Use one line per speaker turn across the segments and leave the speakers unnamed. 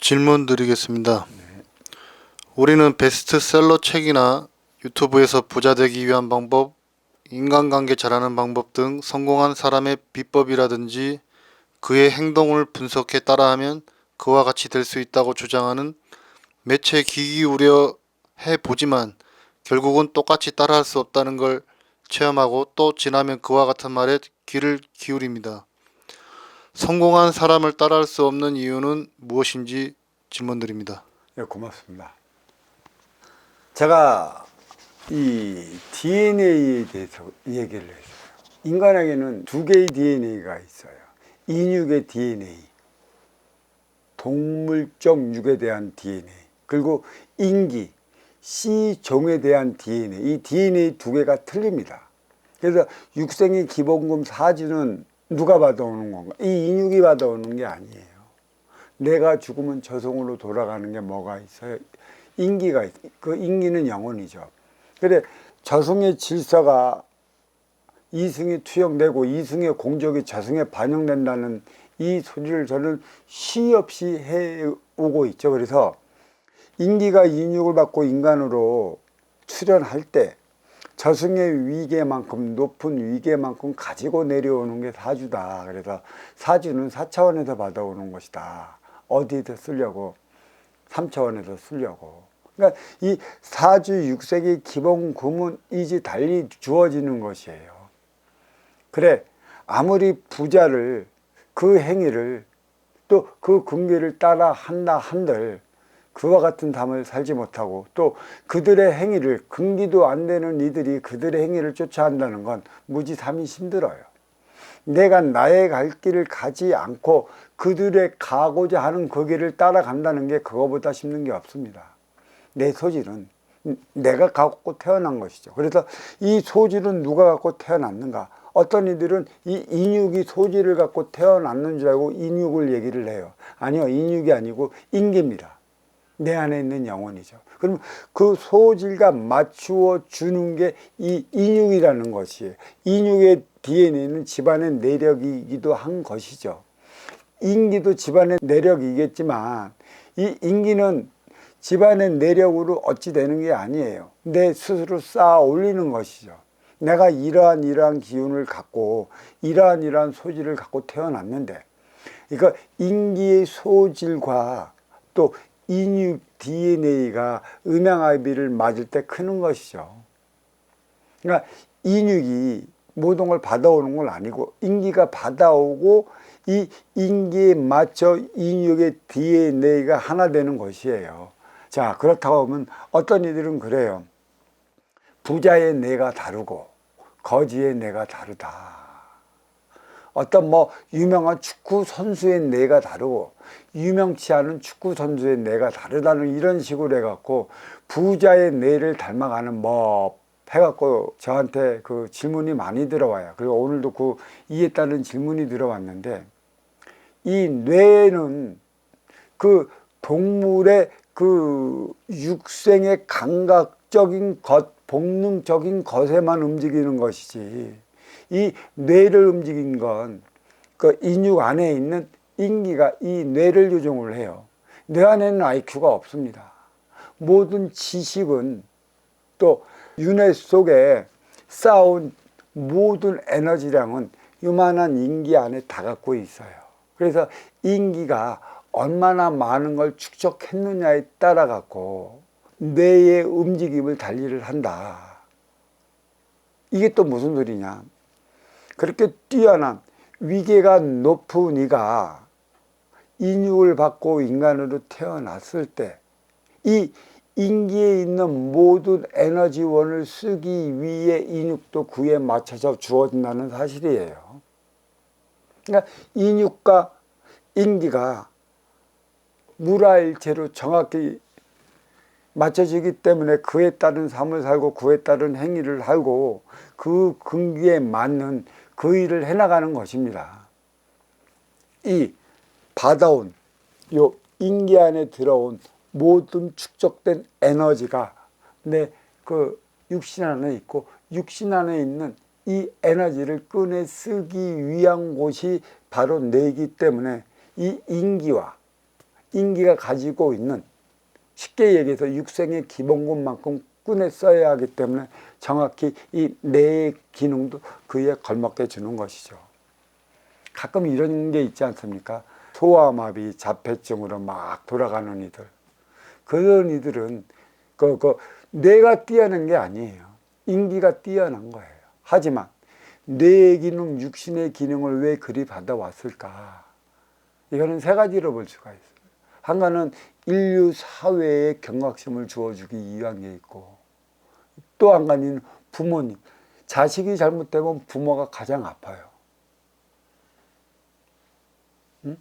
질문 드리겠습니다.
네.
우리는 베스트셀러 책이나 유튜브에서 부자 되기 위한 방법, 인간관계 잘하는 방법 등 성공한 사람의 비법이라든지 그의 행동을 분석해 따라하면 그와 같이 될 수 있다고 주장하는 매체 기기 우려해 보지만 결국은 똑같이 따라할 수 없다는 걸 체험하고 또 지나면 그와 같은 말에 귀를 기울입니다. 성공한 사람을 따라할 수 없는 이유는 무엇인지 질문드립니다.
네, 고맙습니다. 제가 이 DNA에 대해서 얘기를 했어요. 인간에게는 두 개의 DNA가 있어요. 인육의 DNA, 동물적 육에 대한 DNA, 그리고 인기, C종에 대한 DNA. 이 DNA 두 개가 틀립니다. 그래서 육생의 기본금 사주는 누가 받아오는 건가? 이 인육이 받아오는 게 아니에요. 내가 죽으면 저승으로 돌아가는 게 뭐가 있어요? 인기가 있어요. 그 인기는 영혼이죠. 그래, 저승의 질서가 이승에 투영되고 이승의 공적이 저승에 반영된다는 이 소리를 저는 시 없이 해오고 있죠. 그래서 인기가 인육을 받고 인간으로 출현할 때 저승의 위계만큼, 높은 위계만큼 가지고 내려오는 게 사주다. 그래서 사주는 4차원에서 받아오는 것이다. 어디에서 쓰려고? 3차원에서 쓰려고. 그러니까 이 사주 육색의 기본 구문이지 달리 주어지는 것이에요. 그래, 아무리 부자를, 그 행위를, 또 그 금기를 따라 한다 한들 그와 같은 삶을 살지 못하고, 또 그들의 행위를, 금기도 안 되는 이들이 그들의 행위를 쫓아한다는 건 무지삼이 힘들어요. 내가 나의 갈 길을 가지 않고 그들의 가고자 하는 그 길을 따라간다는 게 그거보다 힘든 게 없습니다. 내 소질은 내가 갖고 태어난 것이죠. 그래서 이 소질은 누가 갖고 태어났는가? 어떤 이들은 이 인육이 소질을 갖고 태어났는 줄 알고 인육을 얘기를 해요. 아니요, 인육이 아니고 인기입니다. 내 안에 있는 영혼이죠. 그럼 그 소질과 맞추어 주는 게 이 인육이라는 것이에요. 인육의 DNA는 집안의 내력이기도 한 것이죠. 인기도 집안의 내력이겠지만 이 인기는 집안의 내력으로 어찌 되는 게 아니에요. 내 스스로 쌓아 올리는 것이죠. 내가 이러한 기운을 갖고 이러한 소질을 갖고 태어났는데, 그러니까 인기의 소질과 또 인육 DNA가 음양아비를 맞을 때 크는 것이죠. 그러니까 인육이 모든 걸 받아오는 건 아니고 인기가 받아오고 이 인기에 맞춰 인육의 DNA가 하나 되는 것이에요. 자, 그렇다고 하면 어떤 이들은 그래요. 부자의 뇌가 다르고 거지의 뇌가 다르다. 어떤 유명한 축구 선수의 뇌가 다르고 유명치 않은 축구 선수의 뇌가 다르다는 이런 식으로 해갖고 부자의 뇌를 닮아가는 해갖고 저한테 그 질문이 많이 들어와요. 그리고 오늘도 이에 따른 질문이 들어왔는데, 이 뇌는 그 동물의 그 육생의 감각적인 것, 본능적인 것에만 움직이는 것이지, 이 뇌를 움직인 건 그 인육 안에 있는 인기가 이 뇌를 조종을 해요. 뇌 안에는 IQ가 없습니다. 모든 지식은 또 윤회 속에 쌓아온 모든 에너지량은 요만한 인기 안에 다 갖고 있어요. 그래서 인기가 얼마나 많은 걸 축적했느냐에 따라 갖고 뇌의 움직임을 달리를 한다. 이게 또 무슨 소리냐? 그렇게 뛰어난 위계가 높은 이가 인육을 받고 인간으로 태어났을 때 이 인기에 있는 모든 에너지원을 쓰기 위해 인육도 그에 맞춰서 주어진다는 사실이에요. 그러니까 인육과 인기가 물화일체로 정확히 맞춰지기 때문에 그에 따른 삶을 살고 그에 따른 행위를 하고 그 근기에 맞는 그 일을 해나가는 것입니다. 이 받아온 요 인기 안에 들어온 모든 축적된 에너지가 내 그 육신 안에 있고 육신 안에 있는 이 에너지를 꺼내 쓰기 위한 곳이 바로 뇌이기 때문에 이 인기와 인기가 가지고 있는, 쉽게 얘기해서 육생의 기본군만큼 꾼에 써야 하기 때문에 정확히 이 뇌의 기능도 그에 걸맞게 주는 것이죠. 가끔 이런 게 있지 않습니까? 소아마비, 자폐증으로 막 돌아가는 이들. 그런 이들은 뇌가 뛰어난 게 아니에요. 인기가 뛰어난 거예요. 하지만 뇌의 기능, 육신의 기능을 왜 그리 받아왔을까? 이거는 세 가지로 볼 수가 있어요. 하나는 인류 사회에 경각심을 주어주기 위한 게 있고, 또 한 가지는 부모님. 자식이 잘못되면 부모가 가장 아파요. 응?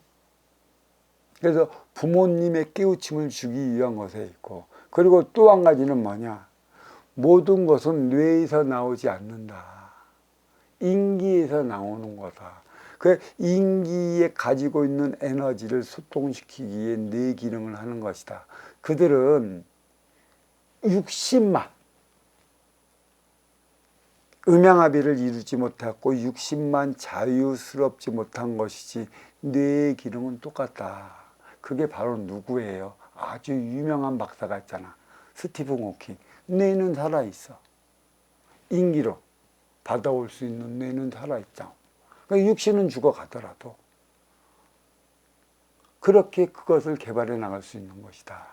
그래서 부모님의 깨우침을 주기 위한 것에 있고, 그리고 또 한 가지는 뭐냐? 모든 것은 뇌에서 나오지 않는다. 인기에서 나오는 거다. 그 인기에 가지고 있는 에너지를 소통시키기 위해 뇌 기능을 하는 것이다. 그들은 60만 음양아비를 이루지 못했고 60만 자유스럽지 못한 것이지 뇌의 기능은 똑같다. 그게 바로 누구예요? 아주 유명한 박사가 있잖아. 스티븐 호킹. 뇌는 살아있어. 인기로 받아올 수 있는 뇌는 살아있다. 그러니까 육신은 죽어가더라도 그렇게 그것을 개발해 나갈 수 있는 것이다.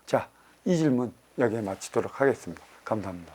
자, 이 질문 여기에 마치도록 하겠습니다. 감사합니다.